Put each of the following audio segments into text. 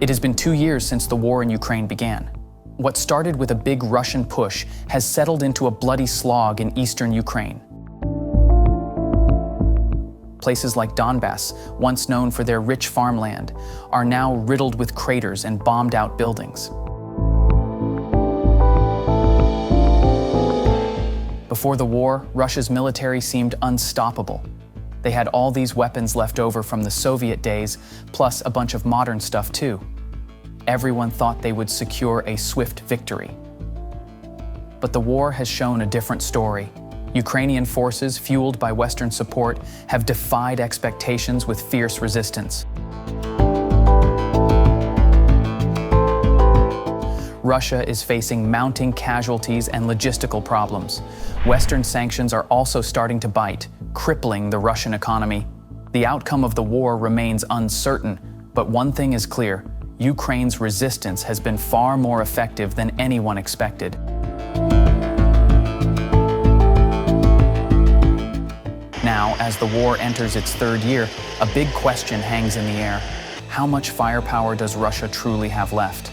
It has been 2 years since the war in Ukraine began. What started with a big Russian push has settled into a bloody slog in eastern Ukraine. Places like Donbas, once known for their rich farmland, are now riddled with craters and bombed-out buildings. Before the war, Russia's military seemed unstoppable. They had all these weapons left over from the Soviet days, plus a bunch of modern stuff too. Everyone thought they would secure a swift victory. But the war has shown a different story. Ukrainian forces, fueled by Western support, have defied expectations with fierce resistance. Russia is facing mounting casualties and logistical problems. Western sanctions are also starting to bite, crippling the Russian economy. The outcome of the war remains uncertain, but one thing is clear: Ukraine's resistance has been far more effective than anyone expected. Now, as the war enters its third year, a big question hangs in the air. How much firepower does Russia truly have left?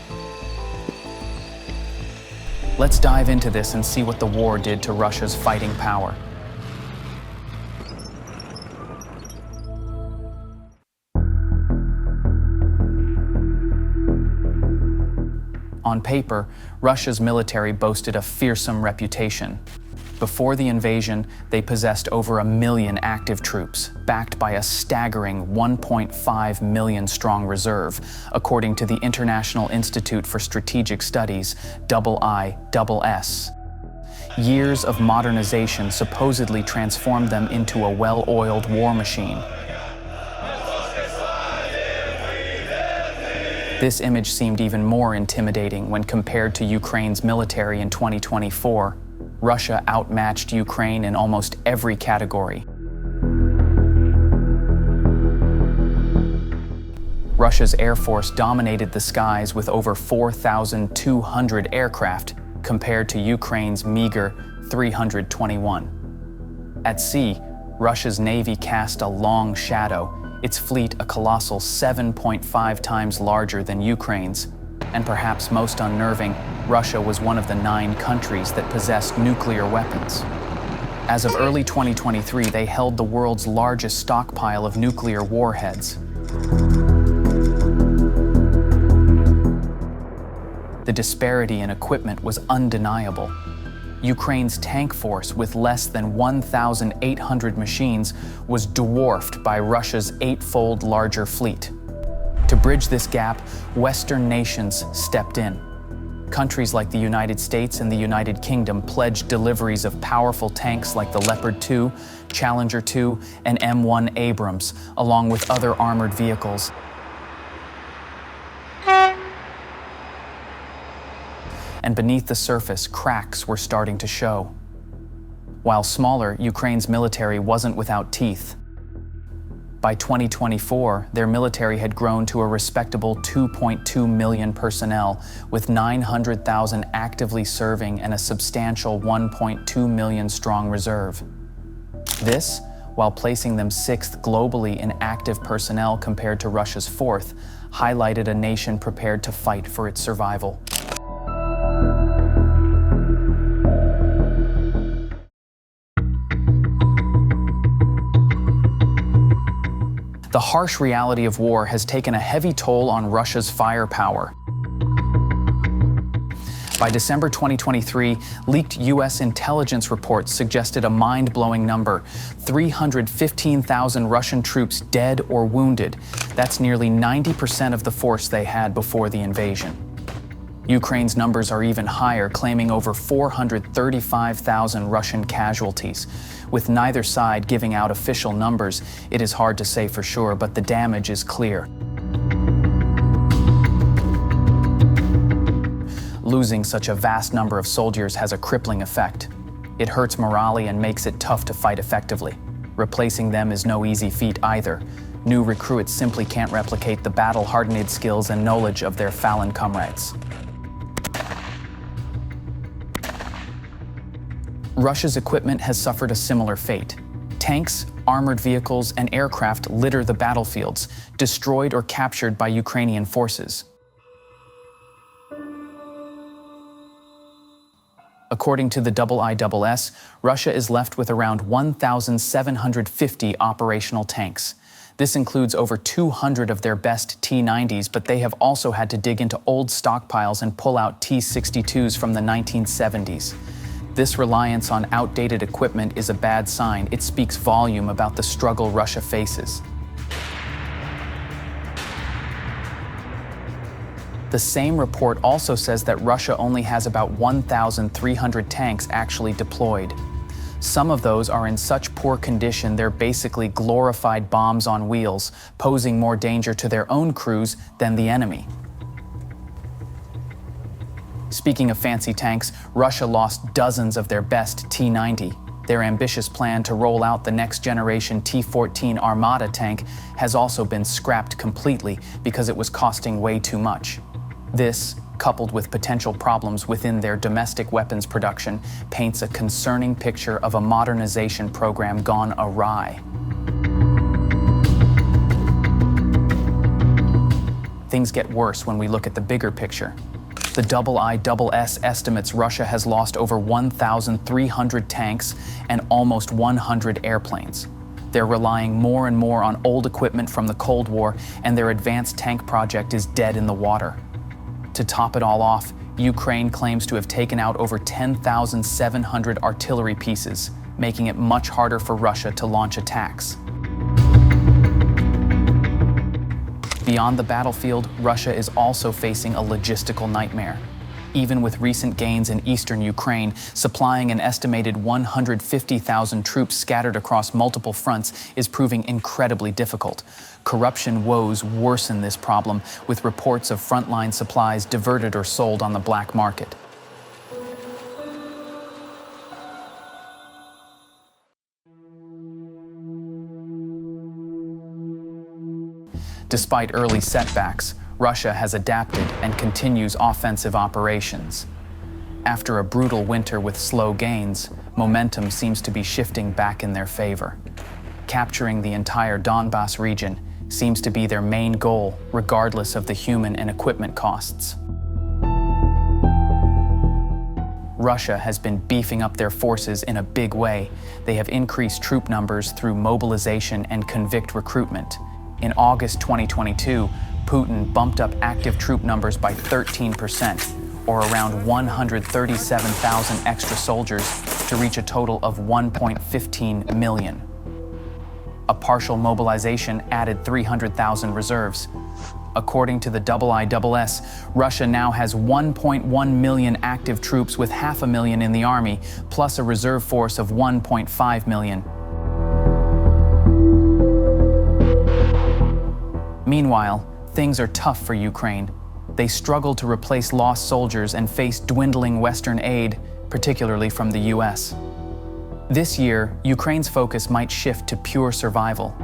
Let's dive into this and see what the war did to Russia's fighting power. On paper, Russia's military boasted a fearsome reputation. Before the invasion, they possessed over 1 million active troops, backed by a staggering 1.5 million strong reserve, according to the International Institute for Strategic Studies, IISS. Years of modernization supposedly transformed them into a well-oiled war machine. This image seemed even more intimidating when compared to Ukraine's military in 2024. Russia outmatched Ukraine in almost every category. Russia's Air Force dominated the skies with over 4,200 aircraft, compared to Ukraine's meager 321. At sea, Russia's Navy cast a long shadow, its fleet a colossal 7.5 times larger than Ukraine's. And perhaps most unnerving, Russia was one of the 9 countries that possessed nuclear weapons. As of early 2023, they held the world's largest stockpile of nuclear warheads. The disparity in equipment was undeniable. Ukraine's tank force, with less than 1,800 machines, was dwarfed by Russia's 8-fold larger fleet. To bridge this gap, Western nations stepped in. Countries like the United States and the United Kingdom pledged deliveries of powerful tanks like the Leopard 2, Challenger 2, and M1 Abrams, along with other armored vehicles. And beneath the surface, cracks were starting to show. While smaller, Ukraine's military wasn't without teeth. By 2024, their military had grown to a respectable 2.2 million personnel, with 900,000 actively serving and a substantial 1.2 million strong reserve. This, while placing them 6th globally in active personnel compared to Russia's 4th, highlighted a nation prepared to fight for its survival. The harsh reality of war has taken a heavy toll on Russia's firepower. By December 2023, leaked U.S. intelligence reports suggested a mind-blowing number: 315,000 Russian troops dead or wounded. That's nearly 90% of the force they had before the invasion. Ukraine's numbers are even higher, claiming over 435,000 Russian casualties. With neither side giving out official numbers, it is hard to say for sure, but the damage is clear. Losing such a vast number of soldiers has a crippling effect. It hurts morale and makes it tough to fight effectively. Replacing them is no easy feat either. New recruits simply can't replicate the battle-hardened skills and knowledge of their fallen comrades. Russia's equipment has suffered a similar fate. Tanks, armored vehicles, and aircraft litter the battlefields, destroyed or captured by Ukrainian forces. According to the IISS, Russia is left with around 1,750 operational tanks. This includes over 200 of their best T-90s, but they have also had to dig into old stockpiles and pull out T-62s from the 1970s. This reliance on outdated equipment is a bad sign. It speaks volume about the struggle Russia faces. The same report also says that Russia only has about 1,300 tanks actually deployed. Some of those are in such poor condition they're basically glorified bombs on wheels, posing more danger to their own crews than the enemy. Speaking of fancy tanks, Russia lost dozens of their best T-90. Their ambitious plan to roll out the next-generation T-14 Armata tank has also been scrapped completely because it was costing way too much. This, coupled with potential problems within their domestic weapons production, paints a concerning picture of a modernization program gone awry. Things get worse when we look at the bigger picture. The IISS estimates Russia has lost over 1,300 tanks and almost 100 airplanes. They're relying more and more on old equipment from the Cold War, and their advanced tank project is dead in the water. To top it all off, Ukraine claims to have taken out over 10,700 artillery pieces, making it much harder for Russia to launch attacks. Beyond the battlefield, Russia is also facing a logistical nightmare. Even with recent gains in eastern Ukraine, supplying an estimated 150,000 troops scattered across multiple fronts is proving incredibly difficult. Corruption woes worsen this problem, with reports of frontline supplies diverted or sold on the black market. Despite early setbacks, Russia has adapted and continues offensive operations. After a brutal winter with slow gains, momentum seems to be shifting back in their favor. Capturing the entire Donbas region seems to be their main goal, regardless of the human and equipment costs. Russia has been beefing up their forces in a big way. They have increased troop numbers through mobilization and convict recruitment. In August 2022, Putin bumped up active troop numbers by 13%, or around 137,000 extra soldiers, to reach a total of 1.15 million. A partial mobilization added 300,000 reserves. According to the IISS, Russia now has 1.1 million active troops, with 500,000 in the army, plus a reserve force of 1.5 million. Meanwhile, things are tough for Ukraine. They struggle to replace lost soldiers and face dwindling Western aid, particularly from the US. This year, Ukraine's focus might shift to pure survival.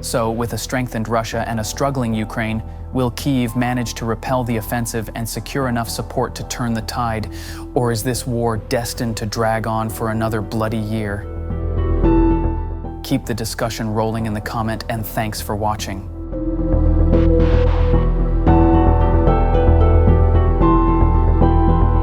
So, with a strengthened Russia and a struggling Ukraine, will Kyiv manage to repel the offensive and secure enough support to turn the tide? Or is this war destined to drag on for another bloody year? Keep the discussion rolling in the comment, and thanks for watching.